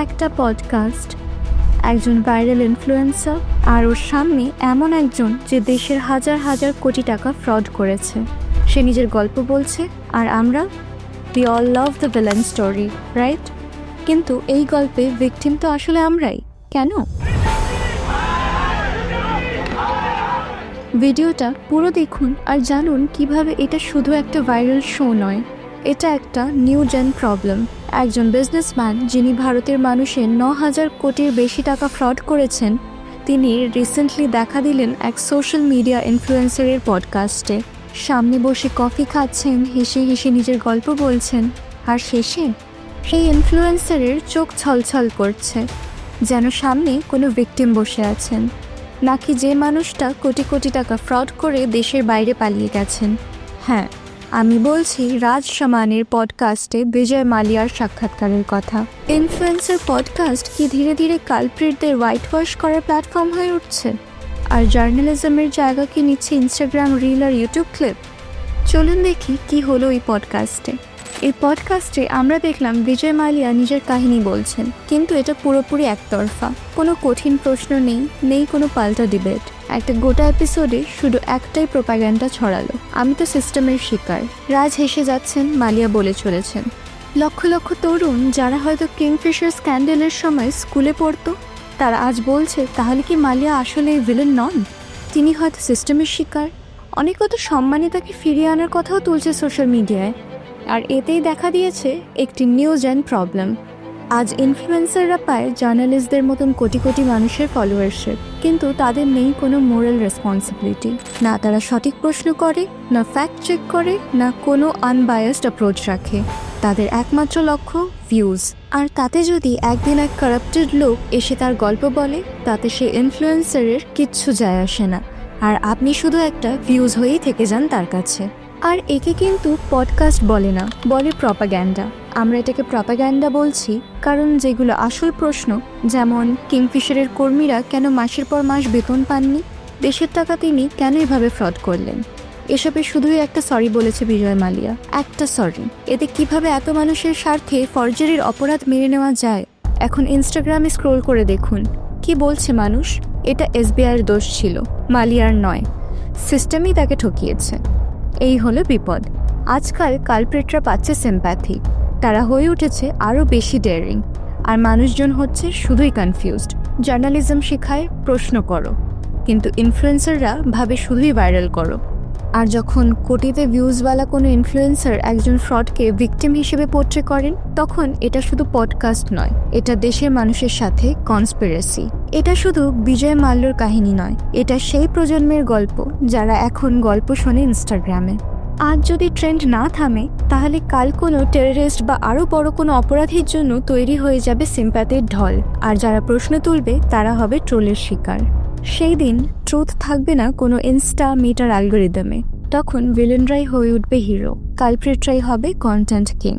একটা পডকাস্ট, একজন viral influencer, আর ওর সামনে এমন একজন যে দেশের হাজার হাজার কোটি টাকা ফ্রড করেছে। সে নিজের গল্প বলছে, আর আমরা we all love the villain story, right? কিন্তু এই গল্পে ভিকটিম তো আসলে আমরাই। কেন? ভিডিওটা পুরো দেখুন আর জানুন কিভাবে এটা শুধু একটা ভাইরাল শো নয়, এটা একটা নিউ জেন প্রবলেম। একজন বিজনেসম্যান যিনি ভারতের মানুষের 9,000 কোটির বেশি টাকা ফ্রড করেছেন, তিনি রিসেন্টলি দেখা দিলেন এক সোশ্যাল মিডিয়া ইনফ্লুয়েন্সারের পডকাস্টে। সামনে বসে কফি খাচ্ছেন, হেসে হেসে নিজের গল্প বলছেন, আর শেষে সেই ইনফ্লুয়েন্সারের চোখ ছলছল করছে, যেন সামনে কোনো ভিকটিম বসে আছেন, নাকি যে মানুষটা কোটি কোটি টাকা ফ্রড করে দেশের বাইরে পালিয়ে গেছেন। হ্যাঁ, আমি বলছি রাজ সামানের পডকাস্টে বিজয় মালিয়ার সাক্ষাৎকারের কথা। ইনফ্লুয়েন্সার পডকাস্ট কি ধীরে ধীরে কালপ্রিটদের হোয়াইট ওয়াশ করার প্ল্যাটফর্ম হয়ে উঠছে? আর জার্নালিজমের জায়গা কি নিচ্ছে ইনস্টাগ্রাম রিল আর ইউটিউব ক্লিপ? চলুন দেখি কি হলো এই পডকাস্টে। এই পডকাস্টে আমরা দেখলাম বিজয় মালিয়া নিজের কাহিনী বলছেন, কিন্তু এটা পুরোপুরি একতরফা। কোনো কঠিন প্রশ্ন নেই কোনো পাল্টা ডিবেট। একটা গোটা এপিসোডে শুধু একটাই প্রোপাগ্যান্ডা ছড়ালো, আমি তো সিস্টেমের শিকার। রাজ হেসে যাচ্ছেন, মালিয়া বলে চলেছেন। লক্ষ লক্ষ তরুণ যারা হয়তো কিংফিশার স্ক্যান্ডেলের সময় স্কুলে পড়তো, তারা আজ বলছে তাহলে কি মালিয়া আসলে ভিলেন নন? তিনি হয়তো সিস্টেমের শিকার। অনেকে তো সম্মানে তাকে ফিরিয়ে আনার কথাও তুলছে সোশ্যাল মিডিয়ায়। আর এতেই দেখা দিয়েছে একটি নিউ জেন প্রবলেম। আজ ইনফ্লুয়েন্সাররা পায় জার্নালিস্টদের মতন কোটি কোটি মানুষের ফলোয়ারশিপ, কিন্তু তাদের নেই কোনো মোরাল রেসপন্সিবিলিটি। না তারা সঠিক প্রশ্ন করে, না ফ্যাক্ট চেক করে, না কোনো আনবায়াসড অ্যাপ্রোচ রাখে। তাদের একমাত্র লক্ষ্য ভিউজ। আর তাতে যদি একদিন এক কারাপ্টেড লোক এসে তার গল্প বলে, তাতে সে ইনফ্লুয়েন্সারের কিচ্ছু যায় আসে না, আর আপনি শুধু একটা ভিউজ হয়েই থেকে যান তার কাছে। আর একে কিন্তু পডকাস্ট বলে না, বলে প্রপাগ্যান্ডা। আমরা এটাকে প্রপাগ্যান্ডা বলছি কারণ যেগুলো আসল প্রশ্ন, যেমন কিংফিশারের কর্মীরা কেন মাসের পর মাস বেতন পাননি, দেশের টাকা তিনি কেন এভাবে ফ্রড করলেন, এসবে শুধুই একটা সরি বলেছে বিজয় মালিয়া। একটা সরি। এতে কিভাবে এত মানুষের স্বার্থে ফরজারির অপরাধ মেনে নেওয়া যায়? এখন ইনস্টাগ্রামে স্ক্রোল করে দেখুন কি বলছে মানুষ। এটা এসবিআইয়ের দোষ ছিল, মালিয়ার নয়। সিস্টেমই তাকে ঠকিয়েছে। এই হলো বিপদ। আজকাল কালপ্রিটরা পাচ্ছে সিম্প্যাথি, তারা হয়ে উঠেছে আরও বেশি ডেয়ারিং, আর মানুষজন হচ্ছে শুধুই কনফিউজড। জার্নালিজম শেখায় প্রশ্ন করো, কিন্তু ইনফ্লুয়েন্সাররা ভাবে শুধুই ভাইরাল করো। আর যখন কোটিতে ভিউজওয়ালা কোনো ইনফ্লুয়েন্সার একজন ফ্রডকে ভিকটিম হিসেবে পোর্ট্রে করেন, তখন এটা শুধু পডকাস্ট নয়, এটা দেশের মানুষের সাথে কনস্পিরেসি। এটা শুধু বিজয় মাল্যর কাহিনী নয়, এটা সেই প্রজন্মের গল্প যারা এখন গল্প শোনে ইনস্টাগ্রামে। আজ যদি ট্রেন্ড না থামে, তাহলে কাল কোনো টেররিস্ট বা আরও বড় কোনো অপরাধীর জন্য তৈরি হয়ে যাবে সিম্প্যাথির ঢল, আর যারা প্রশ্ন তুলবে তারা হবে ট্রোলের শিকার। সেই দিন ট্রুথ থাকবে না কোনো ইনস্টা মিটার অ্যালগোরিদমে, তখন ভিলেনরাই হয়ে উঠবে হিরো, কালপ্রিটরাই হবে কন্টেন্ট কিং।